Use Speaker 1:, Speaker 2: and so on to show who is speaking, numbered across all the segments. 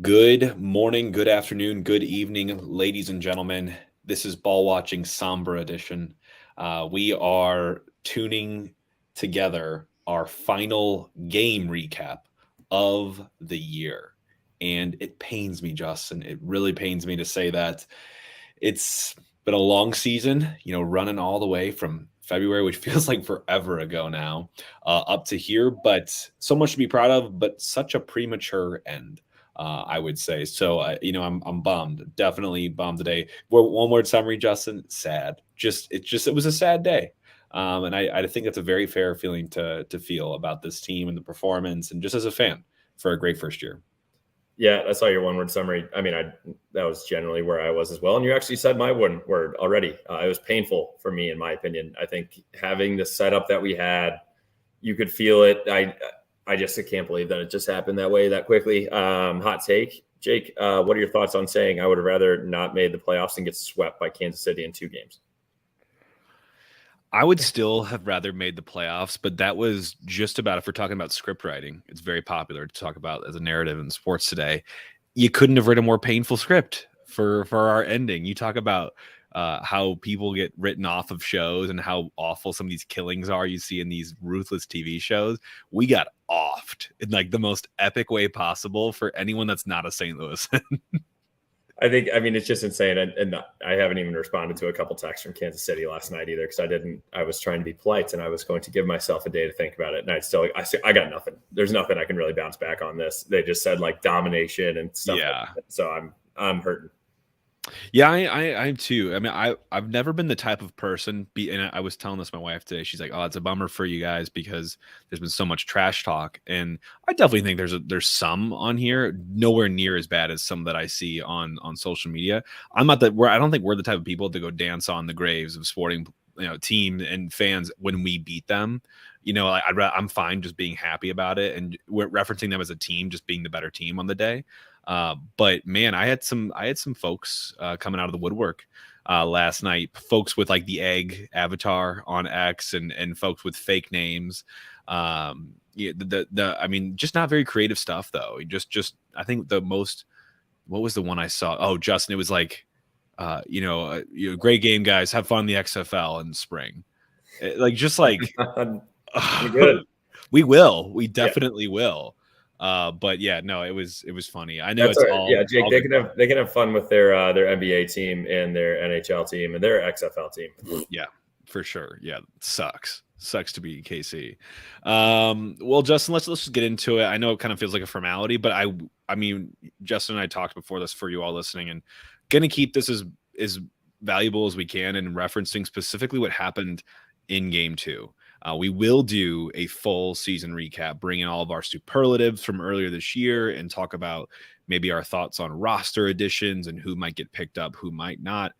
Speaker 1: Good morning, good afternoon, good evening, ladies and gentlemen. This is Ball Watching Somber Edition. We are tuning together our final game recap of the year. And it pains me, Justin. It really pains me to say that. It's been a long season, running all the way from February, which feels like forever ago now, up to here. But so much to be proud of, but such a premature end. I would say so. I'm bummed, definitely bummed today. One word summary, Justin: sad. It was a sad day, and I think that's a very fair feeling to feel about this team and the performance, and just as a fan for a great first year.
Speaker 2: Yeah, I saw your one-word summary. I mean, that was generally where I was as well. And you actually said my one word already. It was painful for me, in my opinion. I think having the setup that we had, you could feel it. I can't believe that it just happened that way that quickly. Hot take, Jake. What are your thoughts on saying I would have rather not made the playoffs and get swept by Kansas City in 2 games?
Speaker 1: I would still have rather made the playoffs, but that was just about, if we're talking about script writing, it's very popular to talk about as a narrative in sports today. You couldn't have written a more painful script for our ending. You talk about how people get written off of shows and how awful some of these killings are you see in these ruthless TV shows. We got offed in like the most epic way possible for anyone that's not a St. Louis.
Speaker 2: It's just insane. And I haven't even responded to a couple texts from Kansas City last night either, because I was trying to be polite and I was going to give myself a day to think about it. And I got nothing. There's nothing I can really bounce back on this. They just said like domination and stuff.
Speaker 1: Yeah.
Speaker 2: Like that. So I'm hurting.
Speaker 1: Yeah, I'm too. I mean, I've never been the type of person. And I was telling this to my wife today. She's like, "Oh, it's a bummer for you guys because there's been so much trash talk." And I definitely think there's some on here, nowhere near as bad as some that I see on social media. I'm not that. I don't think we're the type of people to go dance on the graves of sporting team and fans when we beat them. I'm fine just being happy about it and we're referencing them as a team, just being the better team on the day. But man, I had some folks coming out of the woodwork last night. Folks with like the egg avatar on X and folks with fake names. I mean, just not very creative stuff though. Just I think the most. What was the one I saw? Oh, Justin, it was like, great game, guys. Have fun in the XFL in spring.
Speaker 2: Good.
Speaker 1: We will. We definitely will. But yeah, no, it was funny. I know
Speaker 2: Jake. They can have fun with their NBA team and their NHL team and their XFL team.
Speaker 1: Yeah, for sure. Yeah, sucks to be KC. Well, Justin, let's just get into it. I know it kind of feels like a formality, but I mean, Justin and I talked before this for you all listening, and gonna keep this as valuable as we can and referencing specifically what happened in game 2. We will do a full season recap, bring in all of our superlatives from earlier this year and talk about maybe our thoughts on roster additions and who might get picked up, who might not.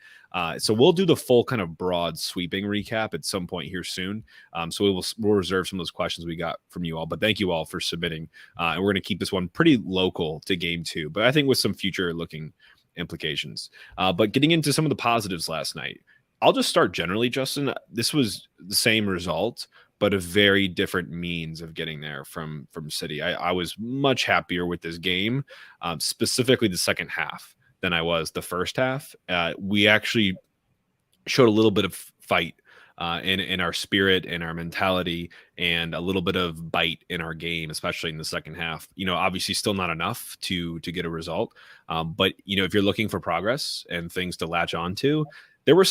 Speaker 1: So we'll do the full kind of broad sweeping recap at some point here soon. So we'll reserve some of those questions we got from you all, but thank you all for submitting. And we're going to keep this one pretty local to game 2, but I think with some future looking implications. But getting into some of the positives last night, I'll just start generally, Justin. This was the same result, but a very different means of getting there from City. I was much happier with this game, specifically the second half, than I was the first half. We actually showed a little bit of fight in our spirit and our mentality and a little bit of bite in our game, especially in the second half. Obviously still not enough to get a result. But, if you're looking for progress and things to latch on to, there were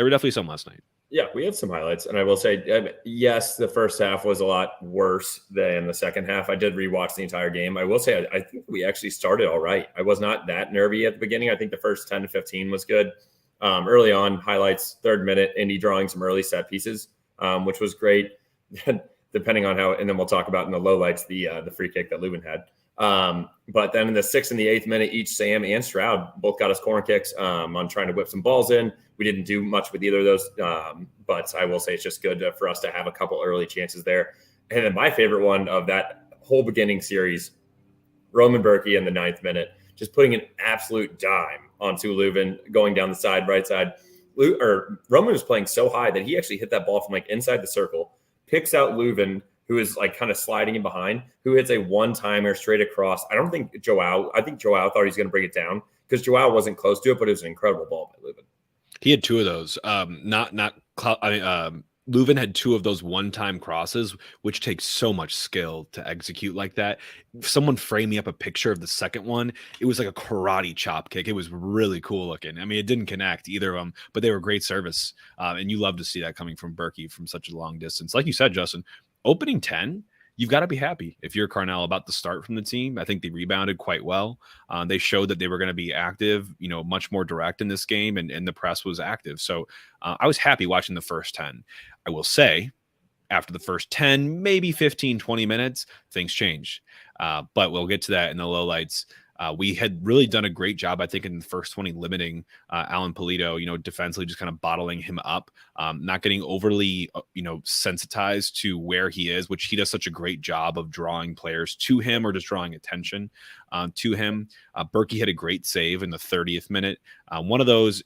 Speaker 1: definitely some last night.
Speaker 2: Yeah, we had some highlights. And I will say, yes, the first half was a lot worse than the second half. I did rewatch the entire game. I will say, I think we actually started all right. I was not that nervy at the beginning. I think the first 10 to 15 was good. Early on, highlights, 3rd minute, Indy drawing some early set pieces, which was great. Depending on how, and then we'll talk about in the lowlights, the free kick that Leuven had. But then in the 6th and the 8th minute, each Sam and Stroud both got us corner kicks on trying to whip some balls in. We didn't do much with either of those, but I will say it's just good for us to have a couple early chances there. And then my favorite one of that whole beginning series, Roman Berkey in the 9th minute, just putting an absolute dime onto Leuven, going down the side, right side. Roman was playing so high that he actually hit that ball from like inside the circle, picks out Leuven, who is like kind of sliding in behind, who hits a one-timer straight across. I think Joao thought he was going to bring it down because Joao wasn't close to it, but it was an incredible ball by Leuven.
Speaker 1: He had two of those. Leuven had two of those one-time crosses, which takes so much skill to execute like that. Someone framed me up a picture of the second one. It was like a karate chop kick. It was really cool looking. I mean, it didn't connect either of them, but they were great service. And you love to see that coming from Berkey from such a long distance. Like you said, Justin, opening 10, you've got to be happy if you're Carnell about the start from the team. I think they rebounded quite well. They showed that they were going to be active, much more direct in this game, and the press was active. So I was happy watching the first 10. I will say, after the first 10, maybe 15, 20 minutes, things changed. But we'll get to that in the lowlights. We had really done a great job, I think, in the first 20 limiting Alan Polito, defensively just kind of bottling him up, not getting overly, sensitized to where he is, which he does such a great job of drawing players to him or just drawing attention to him. Berkey had a great save in the 30th minute. One of those,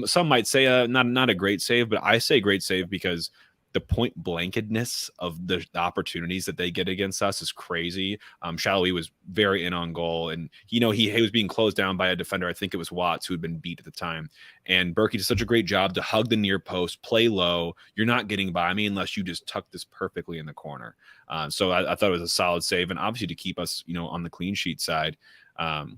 Speaker 1: some might say not a great save, but I say great save because the point blankedness of the opportunities that they get against us is crazy. Shallowy was very in on goal, and he was being closed down by a defender. I think it was Watts who had been beat at the time. And Berkey did such a great job to hug the near post, play low. You're not getting by me unless you just tuck this perfectly in the corner. So I thought it was a solid save, and obviously to keep us, on the clean sheet side. The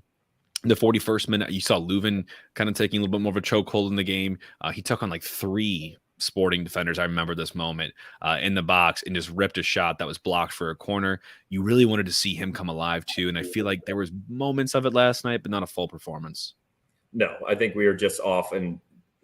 Speaker 1: 41st minute, you saw Leuven kind of taking a little bit more of a chokehold in the game. He took on like 3 Sporting defenders. I remember this moment in the box and just ripped a shot that was blocked for a corner. You really wanted to see him come alive too. And I feel like there was moments of it last night, but not a full performance.
Speaker 2: No, I think we were just off and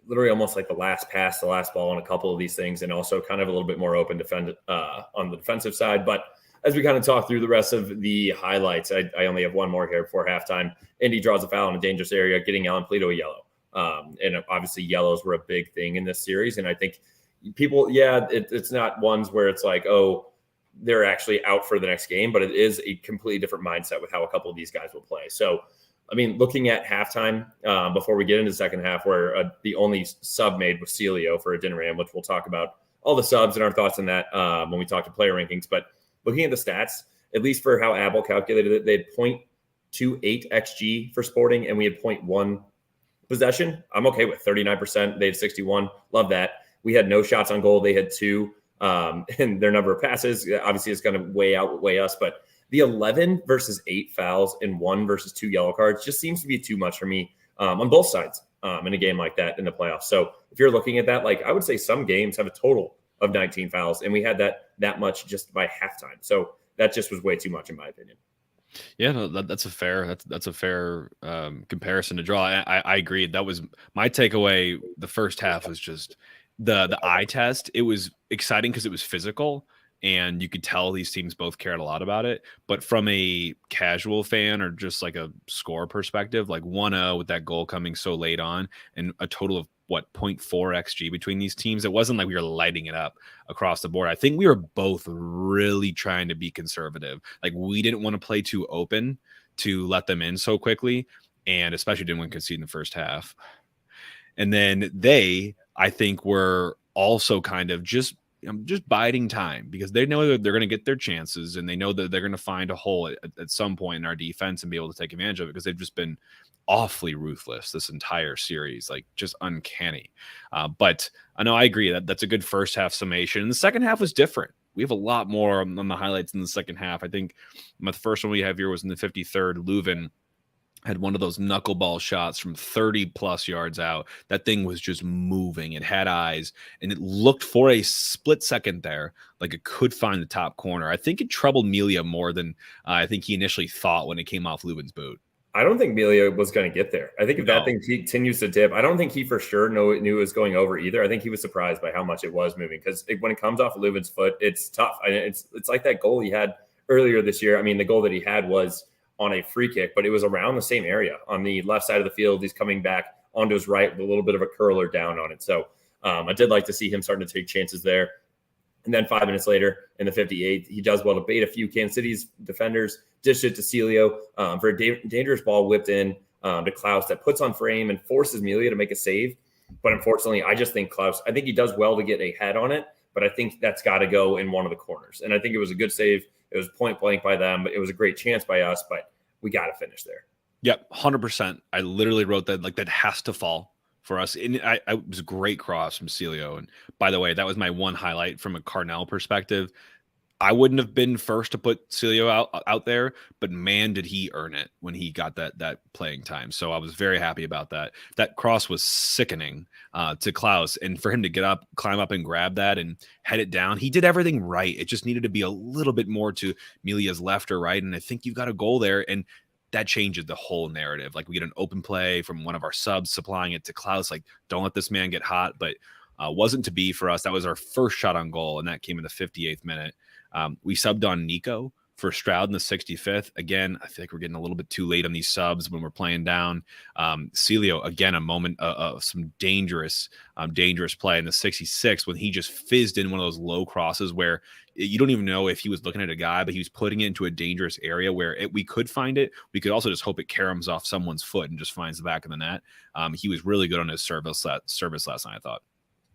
Speaker 2: literally almost like the last pass, the last ball on a couple of these things, and also kind of a little bit more open on the defensive side. But as we kind of talk through the rest of the highlights, I only have one more here before halftime. Indy draws a foul in a dangerous area, getting Alan Polito a yellow. And obviously yellows were a big thing in this series. And I think people, it's not ones where it's like, oh, they're actually out for the next game, but it is a completely different mindset with how a couple of these guys will play. So, I mean, looking at halftime, before we get into the second half, where the only sub made was Celio for a dinner ram, which we'll talk about all the subs and our thoughts on that when we talk to player rankings. But looking at the stats, at least for how Abel calculated it, they had 0.28 XG for Sporting, and we had 0.1 possession. I'm okay with 39%. They had 61. Love that. We had no shots on goal. They had 2. And their number of passes, obviously, is going to outweigh us. But the 11 versus 8 fouls and 1 versus 2 yellow cards just seems to be too much for me on both sides in a game like that in the playoffs. So if you're looking at that, like I would say some games have a total of 19 fouls, and we had that much just by halftime. So that just was way too much, in my opinion.
Speaker 1: Yeah, no, that's a fair comparison to draw. I agree. That was my takeaway. The first half was just the eye test. It was exciting because it was physical, and you could tell these teams both cared a lot about it. But from a casual fan or just like a score perspective, like 1-0 with that goal coming so late on, and a total of 0.4 XG between these teams. It wasn't like we were lighting it up across the board. I think we were both really trying to be conservative. Like we didn't want to play too open to let them in so quickly, and especially didn't want to concede in the first half. And then they, I think, were also kind of just biding time because they know that they're going to get their chances, and they know that they're going to find a hole at some point in our defense and be able to take advantage of it because they've just been awfully ruthless this entire series, like just uncanny. But I know I agree that's a good first half summation. And the second half was different. We have a lot more on the highlights in the second half. I think the first one we have here was in the 53rd. Leuven had one of those knuckleball shots from 30 plus yards out. That thing was just moving. It had eyes, and it looked for a split second there like it could find the top corner. I think it troubled Melia more than I think he initially thought when it came off Leuven's boot.
Speaker 2: I don't think Melia was going to get there. I think if that thing continues to dip, I don't think he for sure knew it was going over either. I think he was surprised by how much it was moving because when it comes off of Leuven's foot, it's tough. It's like that goal he had earlier this year. I mean, the goal that he had was on a free kick, but it was around the same area on the left side of the field. He's coming back onto his right with a little bit of a curler down on it. So I did like to see him starting to take chances there. And then 5 minutes later in the 58th, he does well to bait a few Kansas City's defenders, dish it to Celio for a dangerous ball whipped in to Klaus that puts on frame and forces Melia to make a save. But unfortunately, I just think Klaus, I think he does well to get a head on it, but I think that's got to go in one of the corners. And I think it was a good save. It was point blank by them. It was a great chance by us, but we got to finish there.
Speaker 1: Yep, 100%. I literally wrote that, like, that has to fall for us. And it was a great cross from Celio. And by the way, that was my one highlight from a Cardinal perspective. I wouldn't have been first to put Celio out there, but man, did he earn it when he got that playing time. So I was very happy about that. That cross was sickening to Klaus, and for him to climb up and grab that and head it down, he did everything right. It just needed to be a little bit more to Milia's left or right, and I think you've got a goal there, and that changes the whole narrative. Like, we get an open play from one of our subs supplying it to Klaus, like, don't let this man get hot, but wasn't to be for us. That was our first shot on goal, and that came in the 58th minute. We subbed on Nico for Stroud in the 65th. Again, I feel like we're getting a little bit too late on these subs when we're playing down. Celio, again, a moment of some dangerous play in the 66th when he just fizzed in one of those low crosses where you don't even know if he was looking at a guy, but he was putting it into a dangerous area where we could find it. We could also just hope it caroms off someone's foot and just finds the back of the net. He was really good on his service last night, I thought.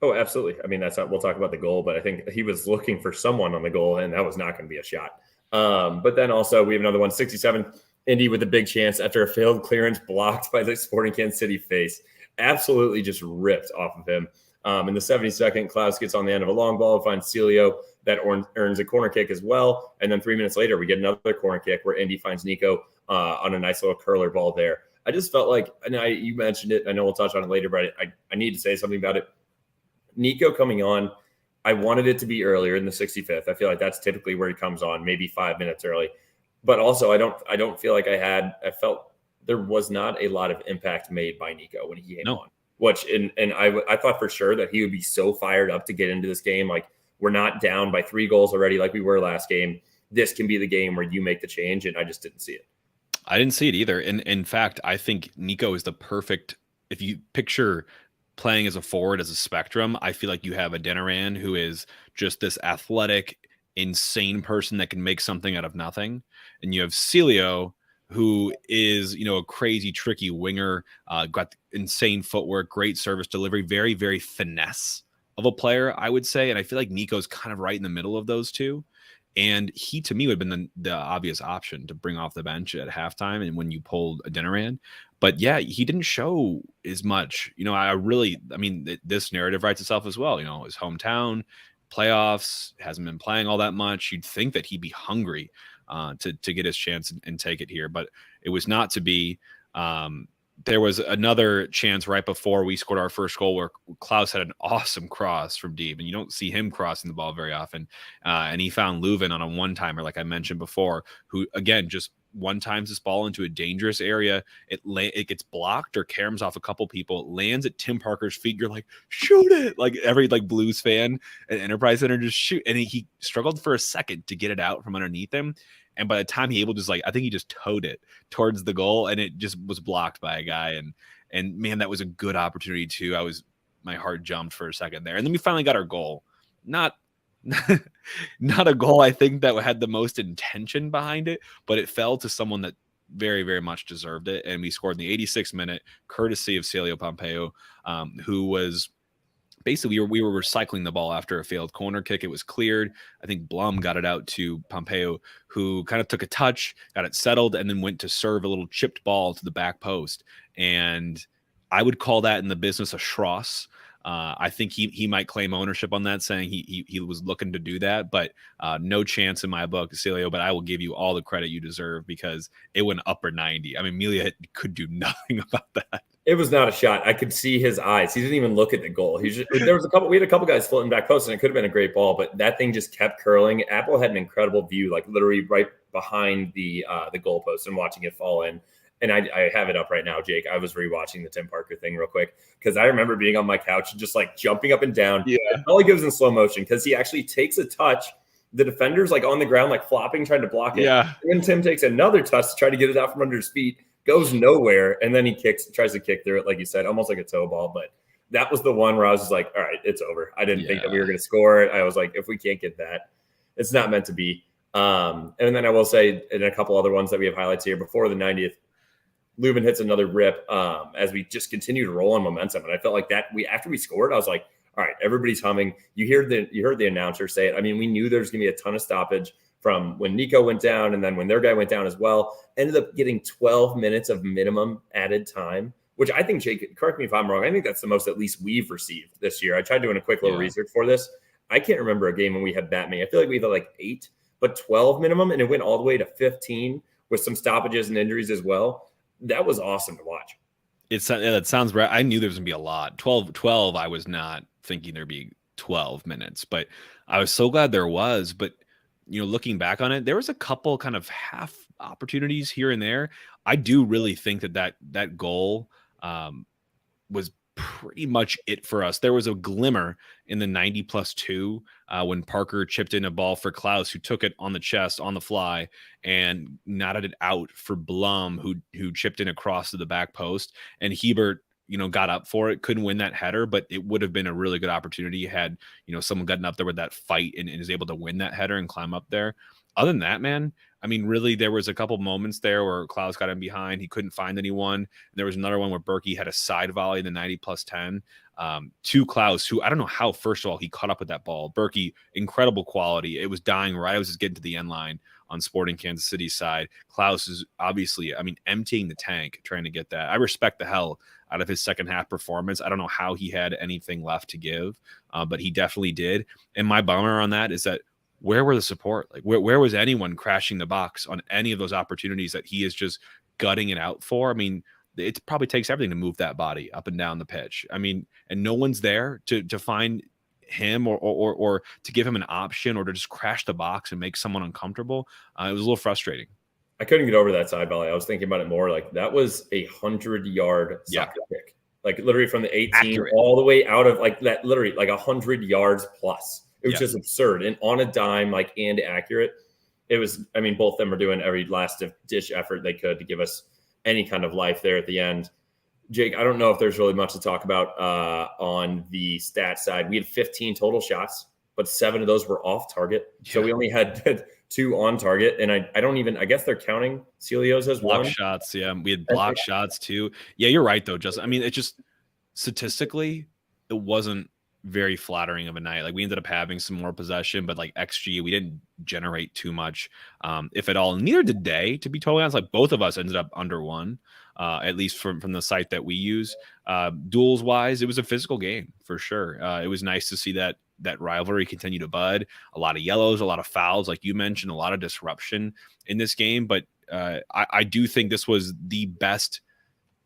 Speaker 2: Oh, absolutely. I mean, we'll talk about the goal, but I think he was looking for someone on the goal, and that was not going to be a shot. But then also we have another one, 67, Indy with a big chance after a failed clearance blocked by the Sporting Kansas City face. Absolutely just ripped off of him. In the 72nd, Klaus gets on the end of a long ball, finds Celio, that earns a corner kick as well. And then 3 minutes later, we get another corner kick where Indy finds Nico on a nice little curler ball there. I just felt like, and you mentioned it, I know we'll touch on it later, but I need to say something about it. Nico coming on, I wanted it to be earlier in the 65th. I feel like that's typically where he comes on, maybe 5 minutes early. But also, I don't feel like I felt there was not a lot of impact made by Nico when he came on. Which and I thought for sure that he would be so fired up to get into this game. Like, we're not down by 3 goals already like we were last game. This can be the game where you make the change, and I just didn't see it.
Speaker 1: I didn't see it either. And in fact, I think Nico is the perfect, if you picture playing as a forward as a spectrum, I feel like you have a Dinaran who is just this athletic, insane person that can make something out of nothing. And you have Celio, who is, a crazy, tricky winger, got insane footwork, great service delivery, very, very finesse of a player, I would say. And I feel like Nico's kind of right in the middle of those two. And he, to me, would have been the obvious option to bring off the bench at halftime and when you pulled a Dinaran. But yeah, he didn't show as much. This narrative writes itself as well. His hometown, playoffs, hasn't been playing all that much. You'd think that he'd be hungry to get his chance and take it here, but it was not to be. There was another chance right before we scored our first goal where Klaus had an awesome cross from deep, and you don't see him crossing the ball very often. And he found Leuven on a one-timer, like I mentioned before, who, again, just one-times this ball into a dangerous area. It gets blocked or caroms off a couple people. It lands at Tim Parker's feet. You're like, shoot it! Like every Blues fan at Enterprise Center, just shoot. And he struggled for a second to get it out from underneath him. And by the time he I think he just towed it towards the goal, and it just was blocked by a guy. And man, that was a good opportunity too. My heart jumped for a second there. And then we finally got our goal. Not a goal, I think, that had the most intention behind it, but it fell to someone that very, very much deserved it. And we scored in the 86th minute, courtesy of Celio Pompeo, who was basically, we were recycling the ball after a failed corner kick. It was cleared. I think Blum got it out to Pompeo, who kind of took a touch, got it settled, and then went to serve a little chipped ball to the back post. And I would call that in the business a Schross. I think he might claim ownership on that, saying he was looking to do that, but no chance in my book, Celio. But I will give you all the credit you deserve because it went upper 90. I mean, Milia could do nothing about that.
Speaker 2: It was not a shot. I could see his eyes. He didn't even look at the goal. We had a couple guys floating back post, and it could have been a great ball, but that thing just kept curling. Apple had an incredible view, like literally right behind the goalpost, and watching it fall in. And I have it up right now, Jake. I was rewatching the Tim Parker thing real quick because I remember being on my couch and just like jumping up and down. Yeah, all he gives in slow motion because he actually takes a touch. The defender's like on the ground, like flopping, trying to block it. Yeah. And then Tim takes another touch to try to get it out from under his feet. Goes nowhere, and then he tries to kick through it, like you said, almost like a toe ball. But that was the one where I was just like, all right, it's over. I didn't think that we were going to score it. I was like, if we can't get that, it's not meant to be. And then I will say, in a couple other ones that we have highlights here, before the 90th, Leuven hits another rip as we just continue to roll on momentum. And I felt like that after we scored, I was like, all right, everybody's humming. You heard the announcer say it. I mean, we knew there was going to be a ton of stoppage from when Nico went down and then when their guy went down as well. Ended up getting 12 minutes of minimum added time, which I think, Jake, correct me if I'm wrong, I think that's the most at least we've received this year. I tried doing a quick little research for this. I can't remember a game when we had that many. I feel like we had like 8, but 12 minimum, and it went all the way to 15 with some stoppages and injuries as well. That was awesome to watch.
Speaker 1: That sounds right. I knew there was going to be a lot. 12, I was not thinking there'd be 12 minutes, but I was so glad there was. But, looking back on it, there was a couple kind of half opportunities here and there. I do really think that goal was pretty much it for us. There was a glimmer in the 90+2 when Parker chipped in a ball for Klaus, who took it on the chest on the fly and knotted it out for Blum, who chipped in across to the back post. And Hebert, got up for it, couldn't win that header, but it would have been a really good opportunity had, someone gotten up there with that fight and is able to win that header and climb up there. Other than that, man, I mean, really, there was a couple moments there where Klaus got in behind. He couldn't find anyone. And there was another one where Berkey had a side volley in the 90+10 to Klaus, who I don't know how, first of all, he caught up with that ball. Berkey, incredible quality. It was dying right. I was just getting to the end line on Sporting Kansas City's side. Klaus is obviously, emptying the tank trying to get that. I respect the hell out of his second half performance. I don't know how he had anything left to give, but he definitely did. And my bummer on that is that where were the support? Like where was anyone crashing the box on any of those opportunities that he is just gutting it out for? I mean, it probably takes everything to move that body up and down the pitch. I mean, and no one's there to find him or to give him an option or to just crash the box and make someone uncomfortable. It was a little frustrating.
Speaker 2: I couldn't get over that side volley. I was thinking about it more. Like that was a 100-yard soccer kick, like literally from the 18
Speaker 1: Accurate.
Speaker 2: all the way out of like that, literally like 100 yards plus. It was
Speaker 1: Yeah.
Speaker 2: just absurd and on a dime, like, and accurate. It was, I mean, both of them were doing every last ditch effort they could to give us any kind of life there at the end. Jake, I don't know if there's really much to talk about on the stat side. We had 15 total shots, but 7 of those were off target. Yeah. So we only had 2 on target. And I guess they're counting Celios as
Speaker 1: block
Speaker 2: one.
Speaker 1: shots. Yeah. We had block shots too. Yeah, you're right though, Justin. I mean, it just statistically, it wasn't very flattering of a night. Like we ended up having some more possession, but like XG, we didn't generate too much, if at all. Neither did they, to be totally honest. Like both of us ended up under 1, at least from the site that we use. Duels wise, it was a physical game for sure. It was nice to see that rivalry continue to bud. A lot of yellows, a lot of fouls, like you mentioned, a lot of disruption in this game. But I do think this was the best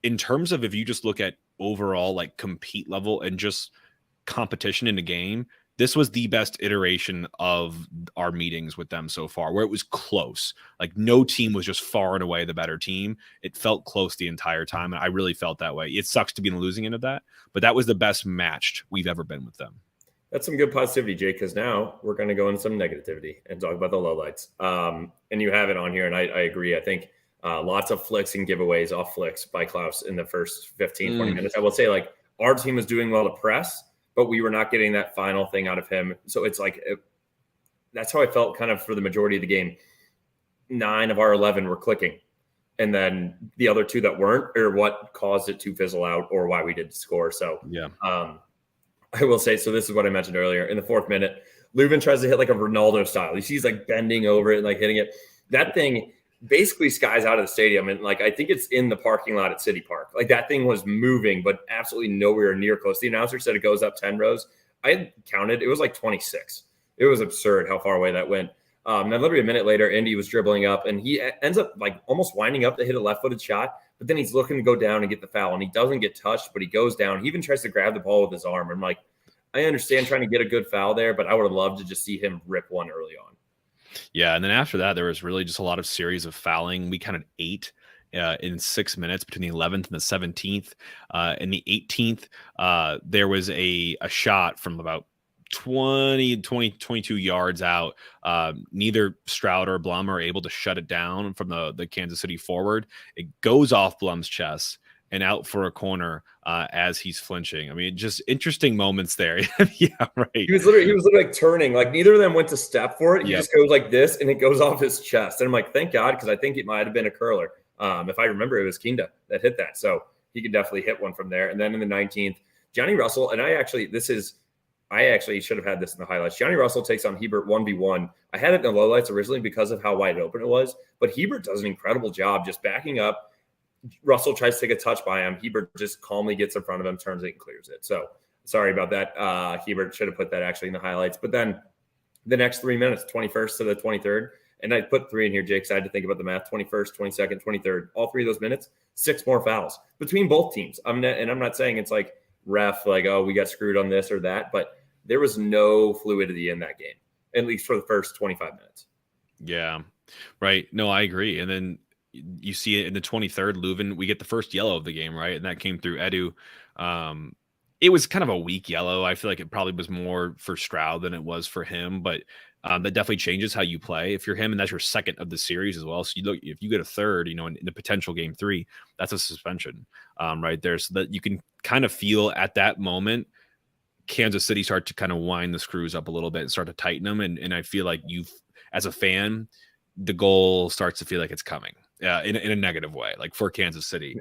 Speaker 1: in terms of, if you just look at overall like compete level and just competition in the game, this was the best iteration of our meetings with them so far, where it was close. Like no team was just far and away the better team. It felt close the entire time, and I really felt that way. It sucks to be in the losing end of that, but that was the best matched we've ever been with them.
Speaker 2: That's some good positivity, Jake, because now we're going to go into some negativity and talk about the lowlights. And you have it on here, and I agree. I think lots of flicks and giveaways off flicks by Klaus in the first 15, 20 minutes. I will say, like, our team was doing well to press, but we were not getting that final thing out of him. So it's like, that's how I felt kind of for the majority of the game. 9 of our 11 were clicking. And then the other 2 that weren't are what caused it to fizzle out or why we did score. So
Speaker 1: yeah,
Speaker 2: I will say, so this is what I mentioned earlier. In the 4th minute, Leuven tries to hit like a Ronaldo style. You see he's like bending over it and like hitting it. That thing basically skies out of the stadium. And like, I think it's in the parking lot at City Park. Like that thing was moving, but absolutely nowhere near close. The announcer said it goes up 10 rows. I counted, it was like 26. It was absurd how far away that went. Then literally a minute later, Indy was dribbling up and he ends up like almost winding up to hit a left-footed shot, but then he's looking to go down and get the foul and he doesn't get touched, but he goes down. He even tries to grab the ball with his arm. I'm like, I understand trying to get a good foul there, but I would have loved to just see him rip one early on.
Speaker 1: Yeah, and then after that, there was really just a lot of series of fouling. We counted 8 in 6 minutes between the 11th and the 17th. In the 18th, there was a shot from about 22 yards out. Neither Stroud or Blum are able to shut it down from the Kansas City forward. It goes off Blum's chest and out for a corner as he's flinching. I mean, just interesting moments there. Yeah, right. He
Speaker 2: was literally like turning. Like neither of them went to step for it. He just goes like this, and it goes off his chest. And I'm like, thank God, because I think it might have been a curler. If I remember, it was Kinda that hit that. So he could definitely hit one from there. And then in the 19th, Johnny Russell, and this is I actually should have had this in the highlights. Johnny Russell takes on Hebert 1v1. I had it in the lowlights originally because of how wide open it was, but Hebert does an incredible job just backing up. Russell tries to take a touch by him. Hebert just calmly gets in front of him, turns it, and clears it. So sorry about that. Hebert should have put that actually in the highlights. But then the next 3 minutes, 21st to the 23rd, and I put 3 in here, Jake, so I had to think about the math, 21st, 22nd, 23rd, all 3 of those minutes, 6 more fouls between both teams. I'm not saying it's like ref, like, oh, we got screwed on this or that, but there was no fluidity in that game, at least for the first 25 minutes.
Speaker 1: Yeah, right. No, I agree. And then you see it in the 23rd, Leuven, we get the first yellow of the game, right? And that came through Edu. It was kind of a weak yellow. I feel like it probably was more for Stroud than it was for him, but that definitely changes how you play. If you're him and that's your second of the series as well. So you look, if you get a third, in the potential game 3, that's a suspension right there. So that you can kind of feel at that moment, Kansas City start to kind of wind the screws up a little bit and start to tighten them. And I feel like as a fan, the goal starts to feel like it's coming in a negative way, like for Kansas City.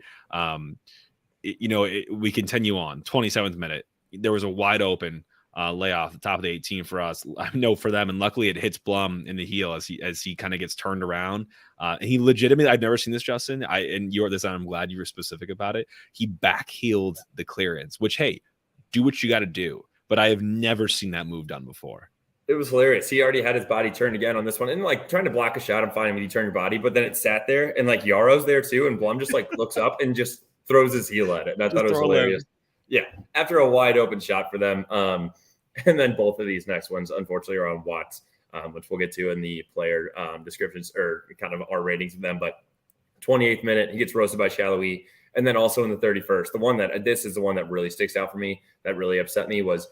Speaker 1: We continue on 27th minute. There was a wide open layoff at the top of the 18 for us. I know for them, and luckily it hits Blum in the heel as he kind of gets turned around. And he legitimately, I've never seen this, Justin. And you're this, and I'm glad you were specific about it. He backheeled the clearance, which, hey, do what you got to do. But I have never seen that move done before.
Speaker 2: It was hilarious. He already had his body turned again on this one, and like trying to block a shot. I'm fine when you turn your body, but then it sat there, and like Yaro's there too, and Blum just like looks up and just throws his heel at it. And I thought it was hilarious. Yeah, after a wide open shot for them. And then both of these next ones, unfortunately, are on Watts, which we'll get to in the player descriptions or kind of our ratings of them. But 28th minute, he gets roasted by Shallowy. And then also in the 31st, this is the one that really sticks out for me, that really upset me, was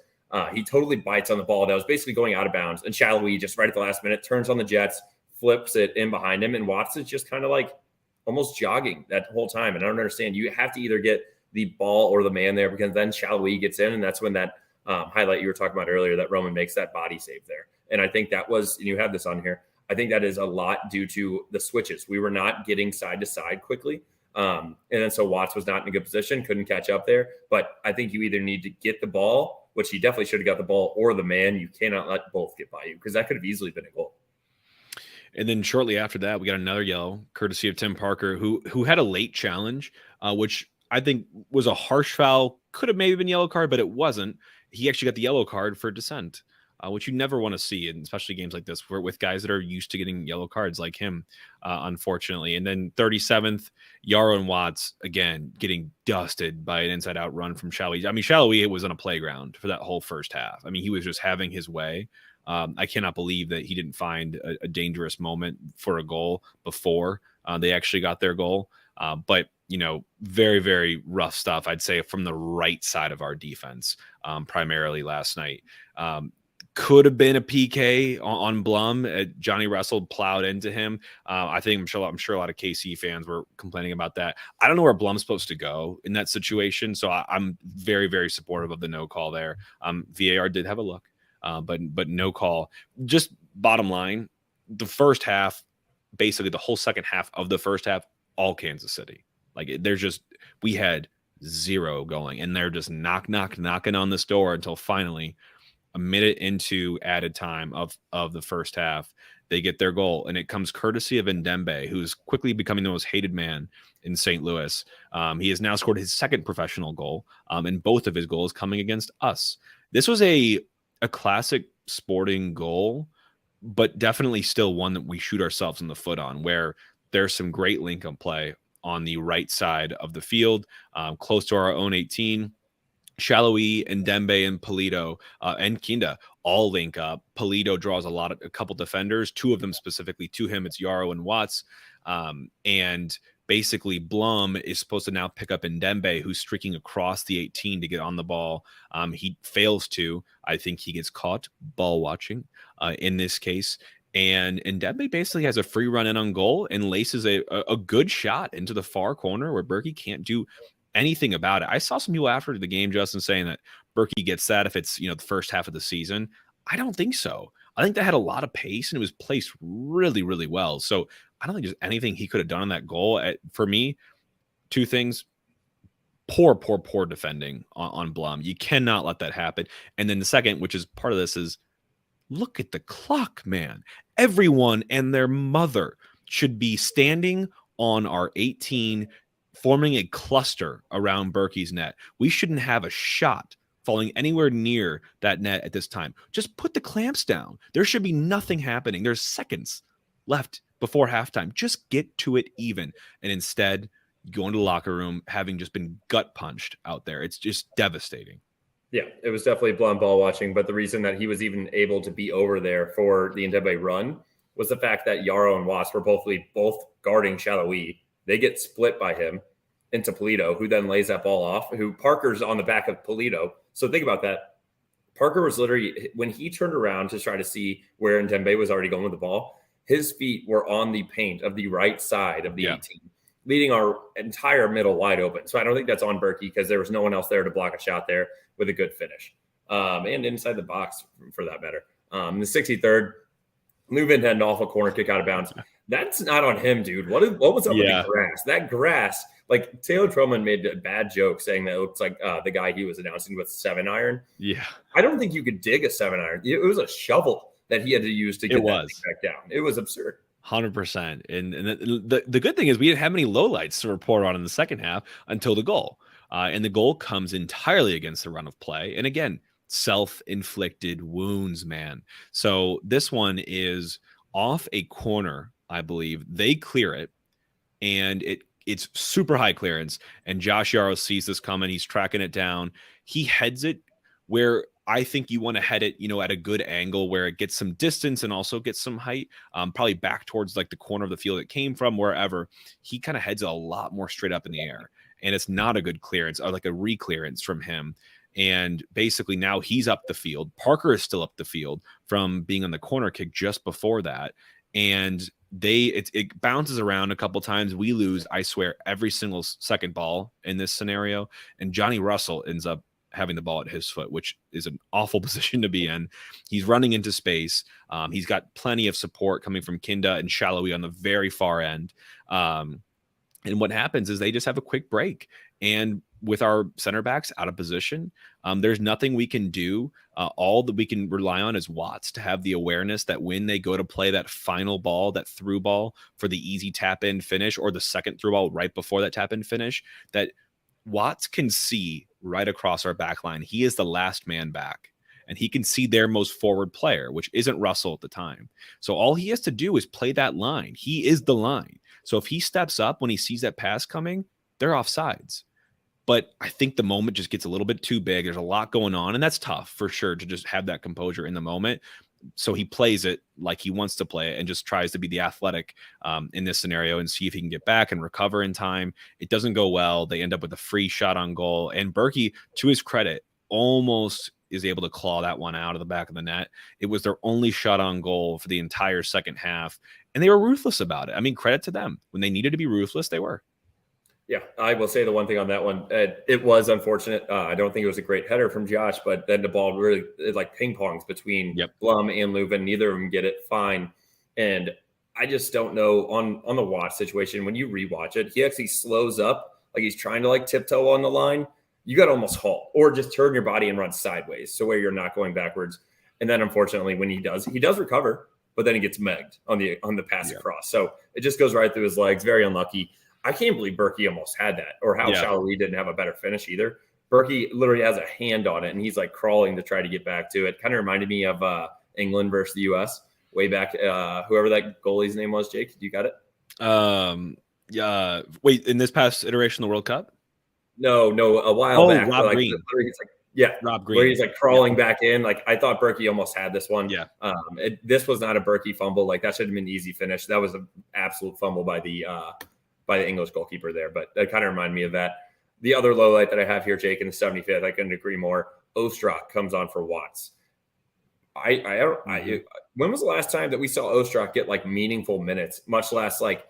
Speaker 2: he totally bites on the ball that was basically going out of bounds. And Shallowy, just right at the last minute, turns on the Jets, flips it in behind him. And Watts is just kind of like almost jogging that whole time. And I don't understand. You have to either get the ball or the man there, because then Shallowy gets in. And that's when that highlight you were talking about earlier, that Roman makes that body save there. And I think that was, and you have this on here, I think that is a lot due to the switches. We were not getting side to side quickly. And then so Watts was not in a good position, couldn't catch up there. But I think you either need to get the ball, which he definitely should have got the ball, or the man. You cannot let both get by you, because that could have easily been a goal.
Speaker 1: And then shortly after that, we got another yellow, courtesy of Tim Parker, who had a late challenge, which I think was a harsh foul. Could have maybe been yellow card, but it wasn't. He actually got the yellow card for dissent, which you never want to see, and especially games like this with guys that are used to getting yellow cards like him, unfortunately. And then 37th, Yaro and Watts, again, getting dusted by an inside-out run from Shallowy. I mean, Shallowy was on a playground for that whole first half. I mean, he was just having his way. I cannot believe that he didn't find a dangerous moment for a goal before they actually got their goal. But very, very rough stuff, I'd say, from the right side of our defense, primarily last night. Could have been a PK on Blum. Johnny Russell plowed into him. I'm sure a lot of KC fans were complaining about that. I don't know where Blum's supposed to go in that situation, so I'm very, very supportive of the no call there. VAR did have a look, but no call. Just bottom line, the first half, basically the whole second half of the first half, all Kansas City. Like, we had zero going, and they're just knocking on this door until finally, a minute into added time of the first half, they get their goal, and it comes courtesy of Ndembe, who's quickly becoming the most hated man in St. Louis. He has now scored his second professional goal, and both of his goals coming against us. This was a classic Sporting goal, but definitely still one that we shoot ourselves in the foot on, where there's some great link-up play on the right side of the field, close to our own 18. Shallowy and Dembe and Polito and Kinda all link up. Polito draws a couple defenders, 2 of them specifically to him. It's Yaro and Watts. And basically Blum is supposed to now pick up Ndembe, who's streaking across the 18 to get on the ball. He fails to. I think he gets caught ball watching in this case. And Ndembe basically has a free run in on goal and laces a good shot into the far corner where Berkey can't do anything about it. I saw some people after the game, Justin, saying that Berkey gets that if it's the first half of the season. I don't think so. I think that had a lot of pace and it was placed really, really well. So I don't think there's anything he could have done on that goal. For me, 2 things. poor defending on Blum. You cannot let that happen. And then the second, which is part of this, is look at the clock, man. Everyone and their mother should be standing on our 18, forming a cluster around Berkey's net. We shouldn't have a shot falling anywhere near that net at this time. Just put the clamps down. There should be nothing happening. There's seconds left before halftime. Just get to it even. And instead, go into the locker room having just been gut punched out there. It's just devastating.
Speaker 2: Yeah, it was definitely blunt ball watching. But the reason that he was even able to be over there for the Entebbe run was the fact that Yarrow and Watts were both guarding Shallowy. They get split by him into Polito, who then lays that ball off, who Parker's on the back of Polito. So think about that. Parker was literally, when he turned around to try to see where Entebbe was already going with the ball, his feet were on the paint of the right side of the 18, leading our entire middle wide open. So I don't think that's on Berkey because there was no one else there to block a shot there with a good finish. And inside the box, for that matter. The 63rd, Leuven had an awful corner kick out of bounds. That's not on him, dude. What was up with the grass? That grass, like Taylor Troman made a bad joke saying that it looks like the guy he was announcing with 7-iron.
Speaker 1: Yeah.
Speaker 2: I don't think you could dig a 7-iron. It was a shovel that he had to use to get that thing back down. It was absurd.
Speaker 1: 100%. And the good thing is we didn't have many lowlights to report on in the second half until the goal. And the goal comes entirely against the run of play. And again, self-inflicted wounds, man. So this one is off a corner, I believe. They clear it, and it's super high clearance. And Josh Yarrow sees this coming. He's tracking it down. He heads it where I think you want to head it, at a good angle where it gets some distance and also gets some height, probably back towards like the corner of the field it came from, wherever. He kind of heads it a lot more straight up in the air. And it's not a good clearance, or like a re-clearance from him. And basically now he's up the field. Parker is still up the field from being on the corner kick just before that. And it bounces around a couple times. We lose, I swear, every single second ball in this scenario. And Johnny Russell ends up having the ball at his foot, which is an awful position to be in. He's running into space. He's got plenty of support coming from Kinda and Shallowy on the very far end. And what happens is they just have a quick break. And with our center backs out of position, there's nothing we can do. All that we can rely on is Watts to have the awareness that when they go to play that final ball, that through ball for the easy tap-in finish, or the second through ball right before that tap-in finish, that Watts can see right across our back line. He is the last man back, and he can see their most forward player, which isn't Russell at the time. So all he has to do is play that line. He is the line. So if he steps up when he sees that pass coming, they're offsides. But I think the moment just gets a little bit too big. There's a lot going on, and that's tough for sure to just have that composure in the moment. So he plays it like he wants to play it and just tries to be the athletic in this scenario and see if he can get back and recover in time. It doesn't go well. They end up with a free shot on goal. And Berkey, to his credit, almost is able to claw that one out of the back of the net. It was their only shot on goal for the entire second half, and they were ruthless about it. I mean, credit to them. When they needed to be ruthless, they were.
Speaker 2: Yeah, I will say the one thing on that one. It was unfortunate. I don't think it was a great header from Josh, but then the ball really like ping pongs between Blum and Leuven. Neither of them get it fine. And I just don't know on the watch situation. When you rewatch it, he actually slows up, like he's trying to like tiptoe on the line. You got to almost halt or just turn your body and run sideways, so where you're not going backwards. And then unfortunately, when he does recover, but then he gets megged on the pass across. So it just goes right through his legs. Very unlucky. I can't believe Berkey almost had that, or how Shallowy didn't have a better finish either. Berkey literally has a hand on it, and he's like crawling to try to get back to it. Kind of reminded me of England versus the U.S. way back. Whoever that goalie's name was, Jake, you got it?
Speaker 1: Wait, in this past iteration of the World Cup?
Speaker 2: No, a while back.
Speaker 1: Rob Green.
Speaker 2: Rob Green. Where he's like crawling back in. Like I thought Berkey almost had this one.
Speaker 1: Yeah.
Speaker 2: This was not a Berkey fumble. Like that should have been an easy finish. That was an absolute fumble by the English goalkeeper there. But that kind of reminded me of that. The other low light that I have here, Jake, in the 75th, I couldn't agree more. Ostrak comes on for Watts. When was the last time that we saw Ostrak get like meaningful minutes, much less like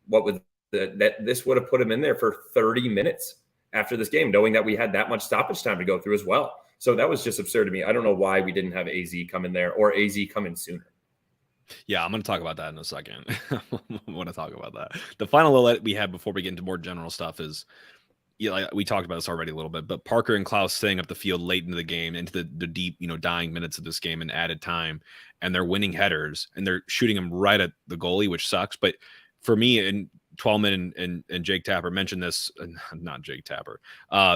Speaker 2: what would that this would have put him in there for 30 minutes after this game, knowing that we had that much stoppage time to go through as well. So that was just absurd to me. I don't know why we didn't have AZ come in there or AZ come in sooner.
Speaker 1: Yeah, I'm going to talk about that in a second. I want to talk about that. The final low light we have before we get into more general stuff is yeah, like we talked about this already a little bit, but Parker and Klaus staying up the field late into the game, into the deep, dying minutes of this game and added time, and they're winning headers and they're shooting them right at the goalie, which sucks. But for me, and Twelman and Jake Tapper mentioned this, not Jake Tapper,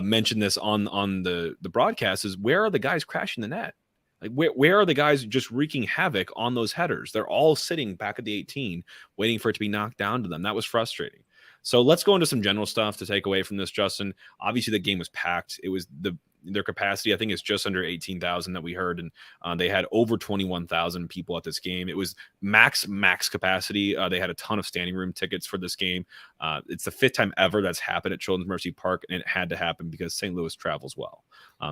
Speaker 1: mentioned this on the broadcast, is where are the guys crashing the net? Like where are the guys just wreaking havoc on those headers? They're all sitting back at the 18, waiting for it to be knocked down to them. That was frustrating. So let's go into some general stuff to take away from this, Justin. Obviously, the game was packed. It was their capacity, I think, is just under 18,000 that we heard, and they had over 21,000 people at this game. It was max capacity. They had a ton of standing room tickets for this game. It's the 5th time ever that's happened at Children's Mercy Park, and it had to happen because St. Louis travels well.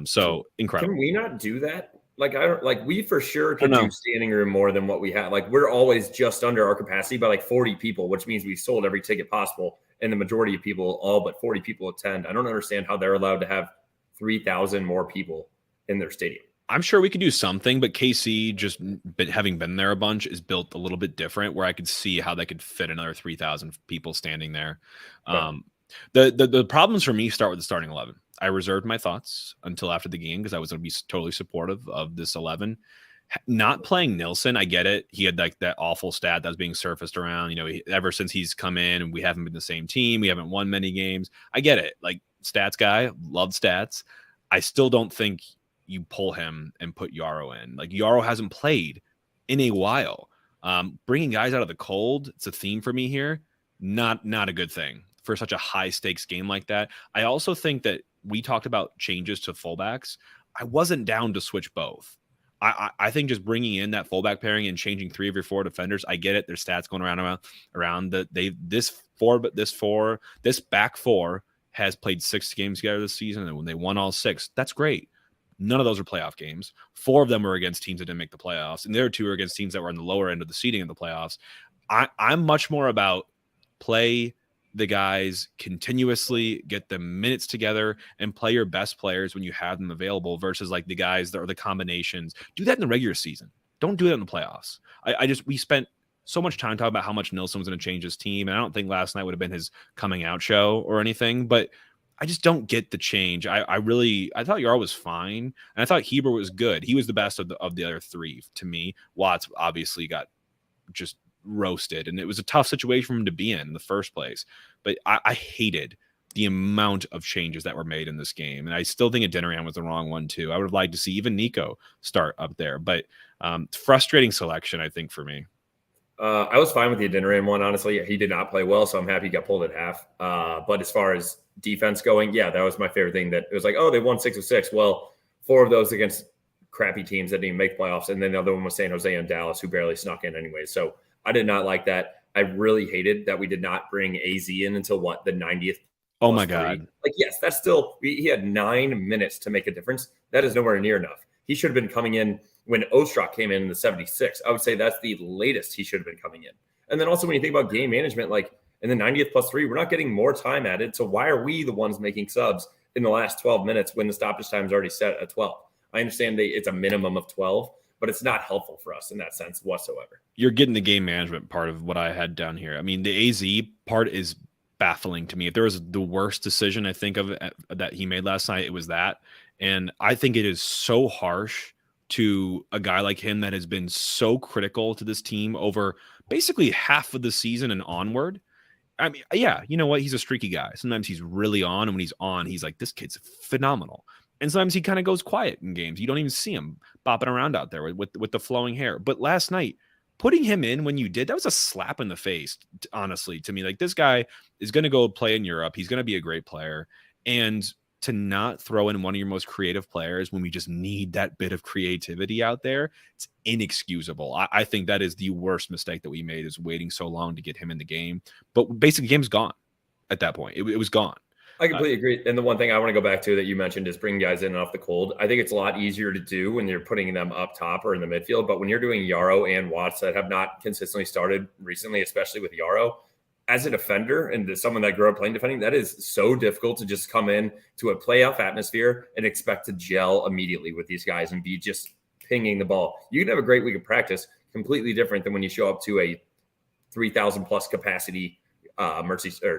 Speaker 1: So incredible.
Speaker 2: Can we not do that? Like, I don't like, we for sure could do standing room more than what we have. Like, we're always just under our capacity by like 40 people, which means we sold every ticket possible. And the majority of people, all but 40 people, attend. I don't understand how they're allowed to have 3,000 more people in their stadium.
Speaker 1: I'm sure we could do something, but KC, just having been there a bunch, is built a little bit different, where I could see how they could fit another 3,000 people standing there. Right. The problems for me start with the starting 11. I reserved my thoughts until after the game because I was going to be totally supportive of this 11. Not playing Nilsson, I get it. He had like that awful stat that was being surfaced around. Ever since he's come in, and we haven't been the same team. We haven't won many games. I get it. Like, stats guy, love stats. I still don't think you pull him and put Yarrow in. Like, Yarrow hasn't played in a while. Bringing guys out of the cold, it's a theme for me here. Not a good thing for such a high stakes game like that. I also think that we talked about changes to fullbacks. I wasn't down to switch both. I think just bringing in that fullback pairing and changing 3 of your 4 defenders, I get it. There's stats going around this back 4 has played 6 games together this season, and when they won all 6, that's great. None of those are playoff games. 4 of them were against teams that didn't make the playoffs, and the other 2 are against teams that were on the lower end of the seeding in the playoffs. I'm much more about play the guys continuously, get the minutes together, and play your best players when you have them available versus like the guys that are the combinations. Do that in the regular season. Don't do that in the playoffs. We spent so much time talking about how much Nilsson was going to change his team, and I don't think last night would have been his coming out show or anything, but I just don't get the change. I thought Yarrow was fine, and I thought Heber was good. He was the best of the other 3 to me. Watts obviously got just roasted, and it was a tough situation for him to be in the first place. But I hated the amount of changes that were made in this game, and I still think Adeniran was the wrong one too. I would have liked to see even Nico start up there, but frustrating selection, I think, for me.
Speaker 2: I was fine with the Adeniran one, honestly. He did not play well, so I'm happy he got pulled at half. But as far as defense going, yeah, that was my favorite thing. That it was like, oh, they won 6 of 6. Well, 4 of those against crappy teams that didn't even make playoffs, and then the other one was San Jose and Dallas, who barely snuck in anyway. So I did not like that. I really hated that we did not bring AZ in until the 90th.
Speaker 1: Oh my God.
Speaker 2: Like, yes, that's still, he had 9 minutes to make a difference. That is nowhere near enough. He should have been coming in when Ostrak came in the 76. I would say that's the latest he should have been coming in. And then also when you think about game management, like in the 90th plus 3, we're not getting more time added. So why are we the ones making subs in the last 12 minutes when the stoppage time is already set at 12? I understand it's a minimum of 12, but it's not helpful for us in that sense whatsoever.
Speaker 1: You're getting the game management part of what I had down here. I mean, the AZ part is baffling to me. If there was the worst decision I think of that he made last night, it was that. And I think it is so harsh to a guy like him that has been so critical to this team over basically half of the season and onward. I mean, yeah, you know what? He's a streaky guy. Sometimes he's really on, and when he's on, he's like, this kid's phenomenal. And sometimes he kind of goes quiet in games. You don't even see him bopping around out there with the flowing hair. But last night, putting him in when you did, that was a slap in the face, honestly, to me. Like, this guy is going to go play in Europe. He's going to be a great player. And to not throw in one of your most creative players when we just need that bit of creativity out there, it's inexcusable. I think that is the worst mistake that we made, is waiting so long to get him in the game. But basically, the game's gone at that point. It was gone.
Speaker 2: I completely agree. And the one thing I want to go back to that you mentioned is bringing guys in and off the cold. I think it's a lot easier to do when you're putting them up top or in the midfield. But when you're doing Yarrow and Watts that have not consistently started recently, especially with Yarrow, as a defender and as someone that grew up playing defending, that is so difficult to just come in to a playoff atmosphere and expect to gel immediately with these guys and be just pinging the ball. You can have a great week of practice, completely different than when you show up to a 3,000 plus capacity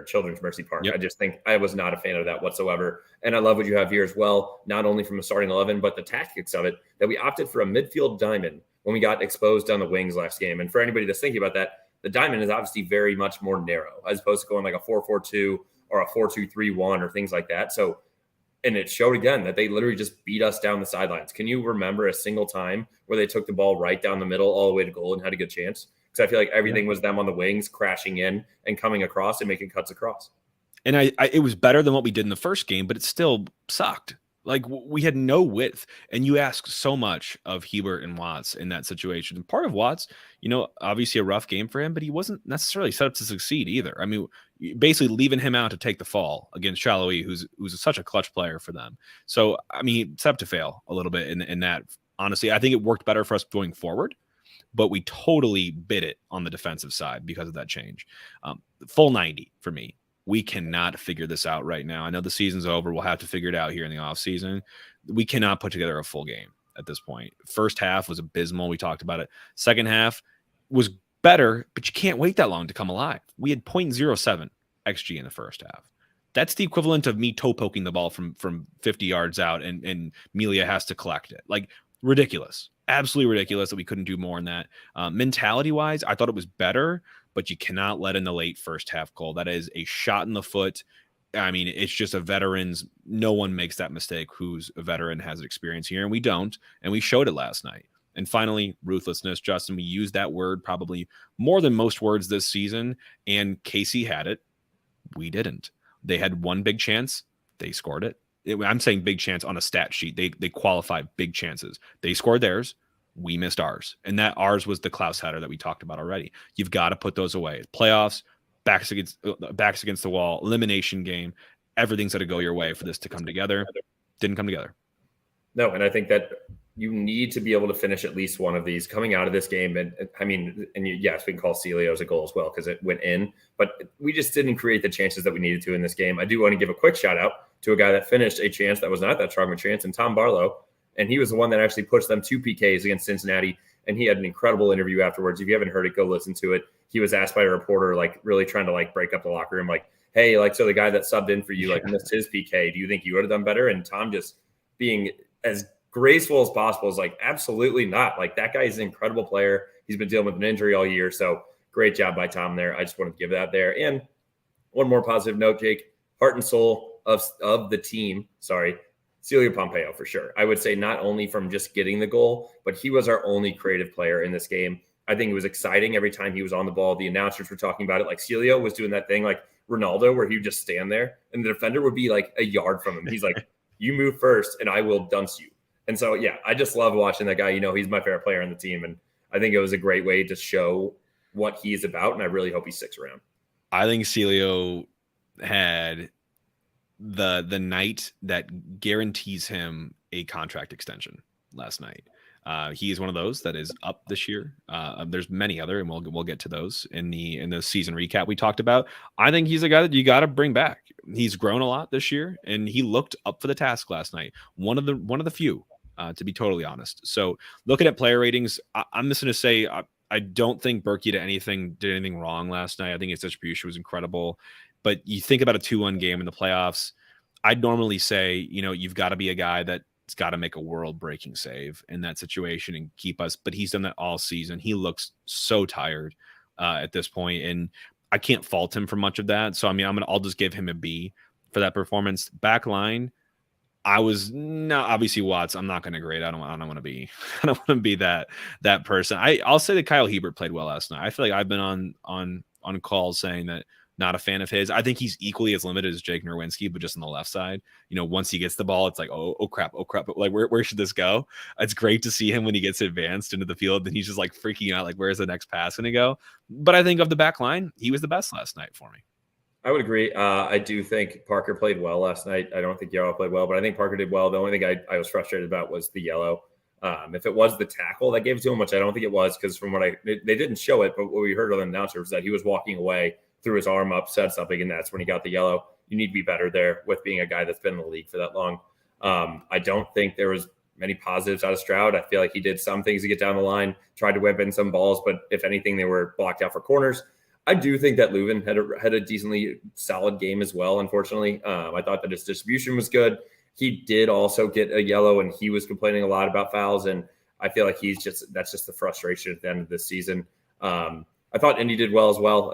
Speaker 2: Children's Mercy Park.
Speaker 1: Yep.
Speaker 2: I just think I was not a fan of that whatsoever. And I love what you have here as well, not only from a starting 11, but the tactics of it, that we opted for a midfield diamond when we got exposed down the wings last game. And for anybody that's thinking about that, the diamond is obviously very much more narrow as opposed to going like a 4-4-2 or a 4-2-3-1 or things like that. So, and it showed again that they literally just beat us down the sidelines. Can you remember a single time where they took the ball right down the middle all the way to goal and had a good chance? Because I feel like everything was them on the wings, crashing in and coming across and making cuts across.
Speaker 1: And it was better than what we did in the first game, but it still sucked. Like, we had no width, and you ask so much of Hebert and Watts in that situation. And part of Watts, obviously a rough game for him, but he wasn't necessarily set up to succeed either. I mean, basically leaving him out to take the fall against Chaloui, who's such a clutch player for them. So, I mean, set up to fail a little bit in that. Honestly, I think it worked better for us going forward, but we totally bit it on the defensive side because of that change. Full 90 for me. We cannot figure this out right now. I know the season's over. We'll have to figure it out here in the offseason. We cannot put together a full game at this point. First half was abysmal. We talked about it. Second half was better, but you can't wait that long to come alive. We had 0.07 XG in the first half. That's the equivalent of me toe poking the ball from 50 yards out, and Melia has to collect it. Like, ridiculous. Absolutely ridiculous that we couldn't do more in that. Mentality-wise, I thought it was better, but you cannot let in the late first half goal. That is a shot in the foot. I mean, it's just a veteran's. No one makes that mistake who's a veteran, has experience here, and we don't. And we showed it last night. And finally, ruthlessness. Justin, we used that word probably more than most words this season, and KC had it. We didn't. They had one big chance. They scored it. I'm saying big chance on a stat sheet. They qualify big chances. They scored theirs. We missed ours. And that ours was the Klaus header that we talked about already. You've got to put those away. Playoffs, backs against the wall, elimination game. Everything's got to go your way for this to come together. Didn't come together.
Speaker 2: No, and I think that you need to be able to finish at least one of these coming out of this game. And I mean, yes, we can call Celio's a goal as well because it went in, but we just didn't create the chances that we needed to in this game. I do want to give a quick shout out to a guy that finished a chance that was not that strong of a chance, and Tom Barlow. And he was the one that actually pushed them 2 PKs against Cincinnati. And he had an incredible interview afterwards. If you haven't heard it, go listen to it. He was asked by a reporter, like really trying to like break up the locker room. Like, hey, like, so the guy that subbed in for you, like missed his PK. Do you think you would have done better? And Tom just being as graceful as possible is like, absolutely not. Like, that guy is an incredible player. He's been dealing with an injury all year. So great job by Tom there. I just wanted to give that there. And one more positive note, Jake, heart and soul of the team. Sorry. Celio Pompeo for sure. I would say not only from just getting the goal, but he was our only creative player in this game. I think it was exciting every time he was on the ball. The announcers were talking about it. Like, Celio was doing that thing like Ronaldo where he would just stand there and the defender would be like a yard from him. He's like, you move first and I will dunce you. And so, yeah, I just love watching that guy. He's my favorite player on the team. And I think it was a great way to show what he's about. And I really hope he sticks around.
Speaker 1: I think Celio had the night that guarantees him a contract extension last night. He is one of those that is up this year. There's many other, and we'll get to those in the season recap we talked about. I think he's a guy that you got to bring back. He's grown a lot this year, and he looked up for the task last night. One of the few, to be totally honest. So looking at player ratings, I'm just going to say I don't think Berkey did anything wrong last night. I think his distribution was incredible. But you think about a 2-1 game in the playoffs, I'd normally say, you've got to be a guy that's got to make a world-breaking save in that situation and keep us. But he's done that all season. He looks so tired at this point, and I can't fault him for much of that. So, I mean, I'll just give him a B for that performance. Back line, obviously Watts. I'm not going to grade. I don't want to be. I don't want to be that person. I'll say that Kyle Hebert played well last night. I feel like I've been on calls saying that. Not a fan of his. I think he's equally as limited as Jake Nerwinski, but just on the left side. Once he gets the ball, it's like, oh crap. Like, where should this go? It's great to see him when he gets advanced into the field. Then he's just like freaking out, like, where's the next pass going to go? But I think of the back line, he was the best last night for me.
Speaker 2: I would agree. I do think Parker played well last night. I don't think Yarrow played well, but I think Parker did well. The only thing I was frustrated about was the yellow. If it was the tackle that gave it to him, which I don't think it was, because from what they didn't show it, but what we heard on the announcer was that he was walking away, threw his arm up, said something, and that's when he got the yellow. You need to be better there with being a guy that's been in the league for that long. I don't think there was many positives out of Stroud. I feel like he did some things to get down the line, tried to whip in some balls, but if anything, they were blocked out for corners. I do think that Leuven had a decently solid game as well. Unfortunately, I thought that his distribution was good. He did also get a yellow, and he was complaining a lot about fouls. And I feel like that's just the frustration at the end of this season. I thought Indy did well as well.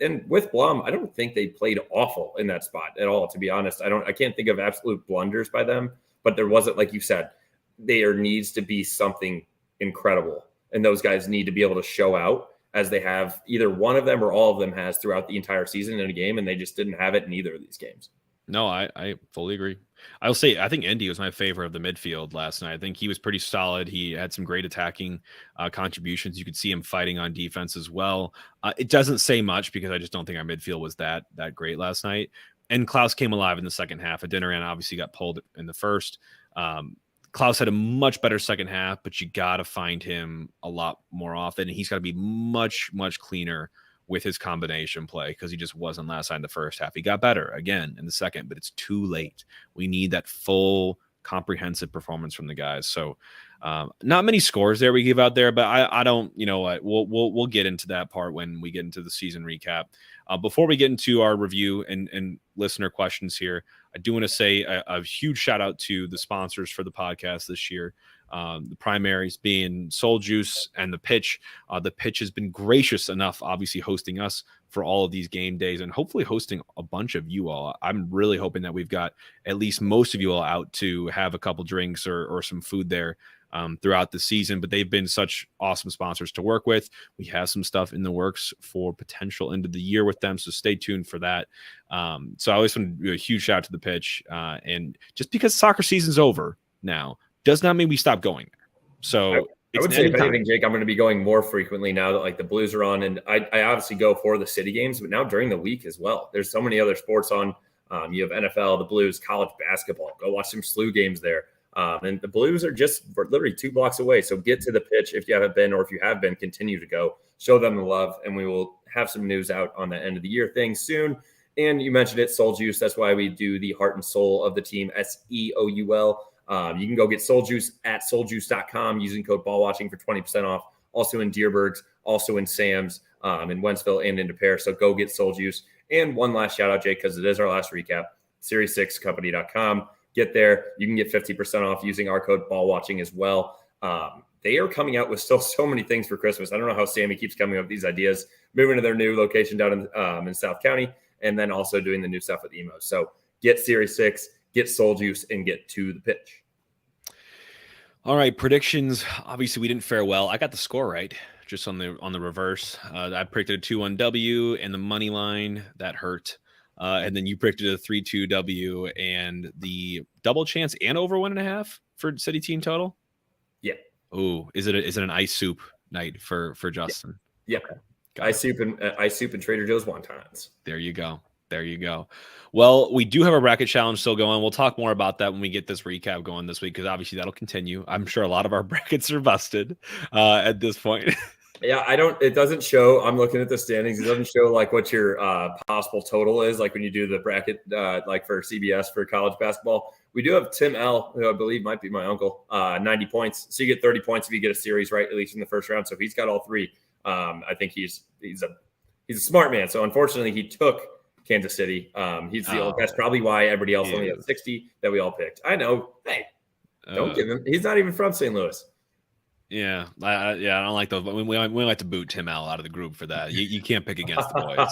Speaker 2: And with Blum, I don't think they played awful in that spot at all, to be honest. I can't think of absolute blunders by them, but there wasn't, like you said, there needs to be something incredible. And those guys need to be able to show out as they have either one of them or all of them has throughout the entire season in a game. And they just didn't have it in either of these games.
Speaker 1: No, I fully agree. I'll say I think Indy was my favorite of the midfield last night. I think he was pretty solid. He had some great attacking contributions. You could see him fighting on defense as well. It doesn't say much because I just don't think our midfield was that great last night. And Klaus came alive in the second half. Adeniran obviously got pulled in the first. Klaus had a much better second half, but you got to find him a lot more often. And he's got to be much, much cleaner with his combination play because he just wasn't last night in the first half. He got better again in the second, but it's too late. We need that full comprehensive performance from the guys. So not many scores there we give out there, but I don't, you know what, we'll get into that part when we get into the season recap. Before we get into our review and listener questions here, I do want to say a huge shout out to the sponsors for the podcast this year. The primaries being Soul Juice and The Pitch. The Pitch has been gracious enough, obviously, hosting us for all of these game days and hopefully hosting a bunch of you all. I'm really hoping that we've got at least most of you all out to have a couple drinks or some food there throughout the season, but they've been such awesome sponsors to work with. We have some stuff in the works for potential end of the year with them, so stay tuned for that. So I always want to do a huge shout out to The Pitch, and just because soccer season's over now does not mean we stop going there. So
Speaker 2: I would say, if anything, Jake, I'm going to be going more frequently now that like the Blues are on, and I obviously go for the city games, but now during the week as well. There's so many other sports on. You have NFL, the Blues, college basketball. Go watch some SLU games there. And the Blues are just literally 2 blocks away. So get to the Pitch if you haven't been, or if you have been, continue to go. Show them the love, and we will have some news out on the end of the year thing soon. And you mentioned it, Soul Juice. That's why we do the heart and soul of the team, SEOUL. You can go get Soul Juice at souljuice.com using code BALLWATCHING for 20% off. Also in Dearborg's, also in Sam's, in Wentzville, and in De Pere. So go get Soul Juice. And one last shout out, Jake, because it is our last recap, Series6company.com. Get there. You can get 50% off using our code BALLWATCHING as well. They are coming out with still so many things for Christmas. I don't know how Sammy keeps coming up with these ideas, moving to their new location down in South County, and then also doing the new stuff with Emos. So get Series 6, get Soul Juice, and get to the Pitch.
Speaker 1: All right, predictions. Obviously, we didn't fare well. I got the score right, just on the reverse. I predicted a 2-1 W and the money line. That hurt. And then you predicted a 3-2 W and the double chance and over 1.5 for City Team total.
Speaker 2: Yeah.
Speaker 1: Oh, is it an ice soup night for Justin?
Speaker 2: Yeah.
Speaker 1: Okay.
Speaker 2: Ice soup and Trader Joe's wontons.
Speaker 1: There you go. There you go. Well, we do have a bracket challenge still going. We'll talk more about that when we get this recap going this week, because obviously that'll continue. I'm sure a lot of our brackets are busted at this point.
Speaker 2: Yeah, it doesn't show. I'm looking at the standings. It doesn't show like what your possible total is, like when you do the bracket, like for CBS for college basketball. We do have Tim L, who I believe might be my uncle, 90 points. So you get 30 points if you get a series right, at least in the first round. So if he's got all three, I think he's a smart man. So unfortunately, he took Kansas City. That's probably why everybody else only has 60 that we all picked. I know. Hey, don't give him. He's not even from St. Louis.
Speaker 1: Yeah, I don't like those. We like to boot Tim L out of the group for that. You can't pick against the boys.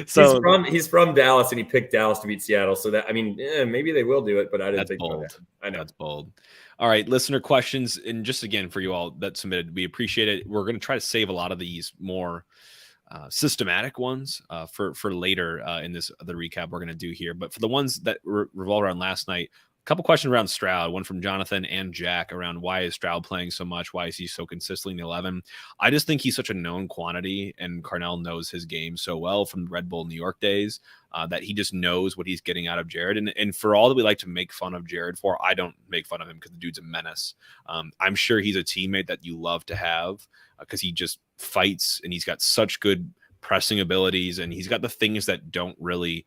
Speaker 1: So
Speaker 2: he's from Dallas, and he picked Dallas to beat Seattle. So that, maybe they will do it, but I didn't think
Speaker 1: bold.
Speaker 2: That. I know.
Speaker 1: That's bold. All right, listener questions, and just again for you all that submitted, we appreciate it. We're going to try to save a lot of these more systematic ones for later in this other recap we're going to do here. But for the ones that revolve around last night. A couple questions around Stroud, one from Jonathan and Jack around why is Stroud playing so much? Why is he so consistently in the 11? I just think he's such a known quantity, and Carnell knows his game so well from Red Bull New York days that he just knows what he's getting out of Jared. And for all that we like to make fun of Jared for, I don't make fun of him because the dude's a menace. I'm sure he's a teammate that you love to have because he just fights, and he's got such good pressing abilities, and he's got the things that don't really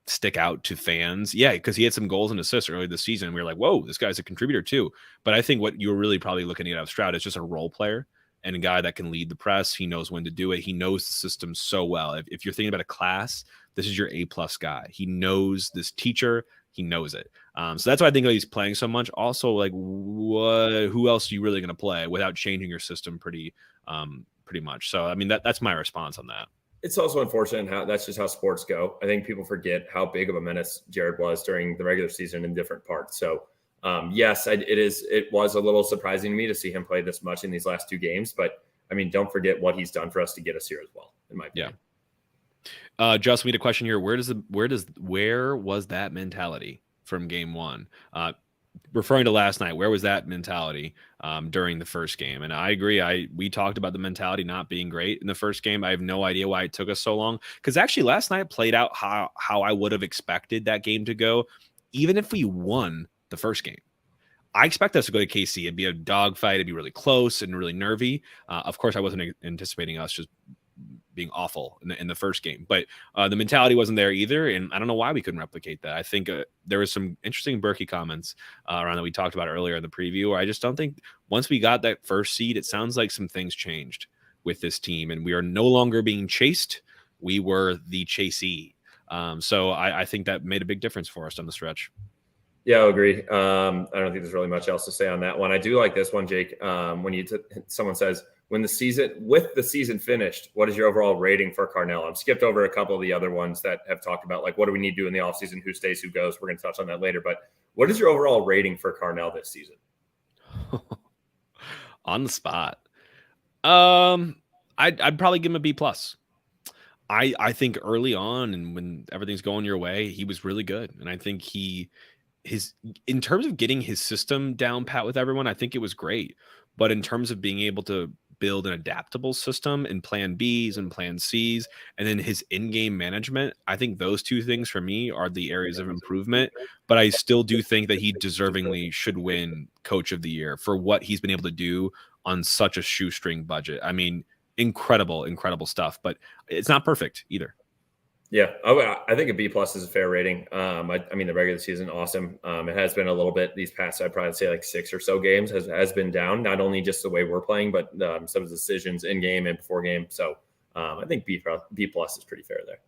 Speaker 1: stick out to fans. Yeah, because he had some goals and assists earlier this season. We were like, whoa, this guy's a contributor too. But I think what you're really probably looking at out of Stroud is just a role player. and a guy that can lead the press. He knows when to do it. He knows the system so well. If you're thinking about a class, this is your A-plus guy. He knows this teacher. He knows it. So that's why I think he's playing so much. Also, like, who else are you really going to play without changing your system pretty much? So, I mean, that's my response on that.
Speaker 2: It's also unfortunate how that's just how sports go. I think people forget how big of a menace Jared was during the regular season in different parts. So, yes, it was a little surprising to me to see him play this much in these last 2 games. But I mean, don't forget what he's done for us to get us here as well, in my opinion.
Speaker 1: Yeah. Justin, we had a question here. Where was that mentality from game 1? Referring to last night, where was that mentality during the first game? And I agree. We talked about the mentality not being great in the first game. I have no idea why it took us so long, because actually last night played out how I would have expected that game to go, even if we won the first game. I expect us to go to KC. It'd be a dogfight. It'd be really close and really nervy. Of course, I wasn't anticipating us just being awful in the first game, but the mentality wasn't there either, and I don't know why we couldn't replicate that. I think there was some interesting Berkey comments around that we talked about earlier in the preview, where I just don't think once we got that first seed, it sounds like some things changed with this team, and we are no longer being chased. We were the chasee. So I think that made a big difference for us on the stretch.
Speaker 2: Yeah, I agree. I don't think there's really much else to say on that one. I do like this one, Jake. When someone says, with the season finished, what is your overall rating for Carnell? I've skipped over a couple of the other ones that have talked about, like, what do we need to do in the offseason? Who stays, who goes? We're going to touch on that later. But what is your overall rating for Carnell this season?
Speaker 1: On the spot. I'd probably give him a B+. I think early on, and when everything's going your way, he was really good. And I think in terms of getting his system down pat with everyone, I think it was great. But in terms of being able to build an adaptable system and plan Bs and plan Cs, and then his in-game management, I think those 2 things for me are the areas of improvement. But I still do think that he deservingly should win Coach of the Year for what he's been able to do on such a shoestring budget. I mean, incredible stuff, but it's not perfect either.
Speaker 2: Yeah, I think a B+ is a fair rating. I mean, the regular season, awesome. It has been a little bit these past, I'd probably say like 6 or so games has been down, not only just the way we're playing, but some of the decisions in game and before game. So I think B+ is pretty fair there.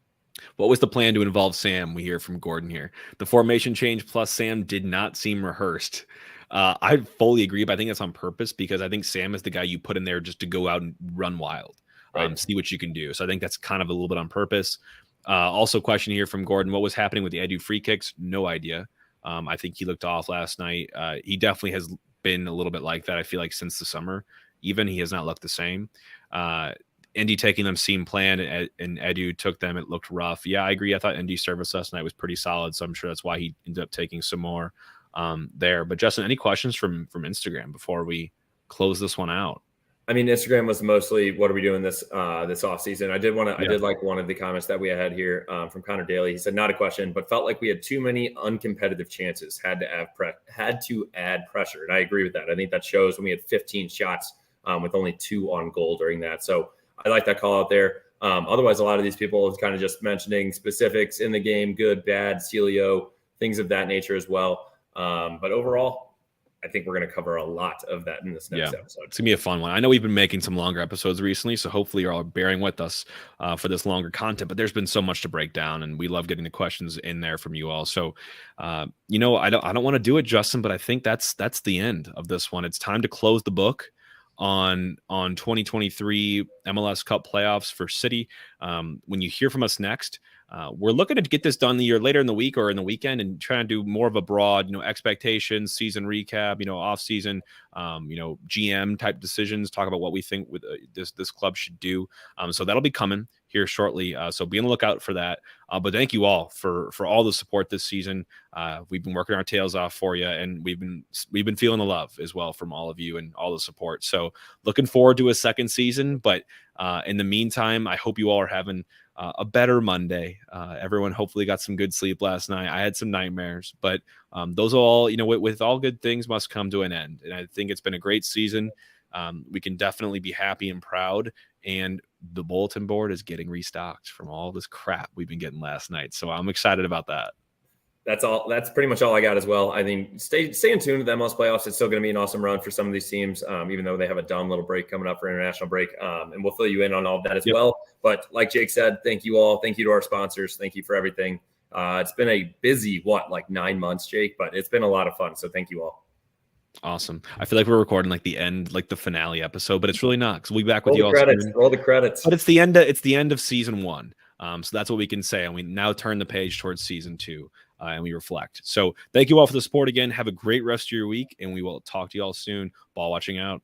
Speaker 1: What was the plan to involve Sam? We hear from Gordon here. The formation change plus Sam did not seem rehearsed. I fully agree, but I think that's on purpose, because I think Sam is the guy you put in there just to go out and run wild, see what you can do. So I think that's kind of a little bit on purpose. Also, question here from Gordon: what was happening with the Edu free kicks? No idea. I think he looked off last night. He definitely has been a little bit like that, I feel like, since the summer. Even he has not looked the same. Indy taking them seemed planned, and Edu took them. It looked rough. Yeah, I agree. I thought Indy service last night was pretty solid, so I'm sure that's why he ended up taking some more there. But Justin, any questions from Instagram before we close this one out?
Speaker 2: I mean, Instagram was mostly, what are we doing this off season? I did like one of the comments that we had here from Connor Daly. He said, not a question, but felt like we had too many uncompetitive chances, had to add pressure. And I agree with that. I think that shows when we had 15 shots with only 2 on goal during that. So I like that call out there. Otherwise, a lot of these people are kind of just mentioning specifics in the game, good, bad, Celio, things of that nature as well. But overall, I think we're going to cover a lot of that in this next episode.
Speaker 1: It's going to be a fun one. I know we've been making some longer episodes recently, so hopefully you're all bearing with us for this longer content, but there's been so much to break down, and we love getting the questions in there from you all. So, I don't want to do it, Justin, but I think that's the end of this one. It's time to close the book on 2023 MLS Cup Playoffs for City. When you hear from us next, we're looking to get this done later in the week or in the weekend, and trying to do more of a broad, expectations, season recap, off season, GM type decisions, talk about what we think with this club should do. So that'll be coming here shortly. So be on the lookout for that. But thank you all for all the support this season. We've been working our tails off for you, and we've been feeling the love as well from all of you and all the support. So looking forward to a second season. But in the meantime, I hope you all are having a better Monday. Everyone hopefully got some good sleep last night. I had some nightmares, but those all, with all good things must come to an end. And I think it's been a great season. We can definitely be happy and proud. And the bulletin board is getting restocked from all this crap we've been getting last night. So I'm excited about that.
Speaker 2: That's all. That's pretty much all I got as well. I mean, stay in tune to the MLS playoffs. It's still going to be an awesome run for some of these teams, even though they have a dumb little break coming up for international break. And we'll fill you in on all of that as well. But like Jake said, thank you all. Thank you to our sponsors. Thank you for everything. It's been a busy, 9 months, Jake, but it's been a lot of fun. So thank you all.
Speaker 1: Awesome. I feel like we're recording like the end, like the finale episode, but it's really not, because we'll be back with
Speaker 2: Roll
Speaker 1: you
Speaker 2: the
Speaker 1: all
Speaker 2: credits.
Speaker 1: soon.
Speaker 2: Roll the credits.
Speaker 1: But it's the end of season 1. So that's what we can say. And we now turn the page towards season 2, and we reflect. So thank you all for the support again. Have a great rest of your week, and we will talk to you all soon. Ball watching out.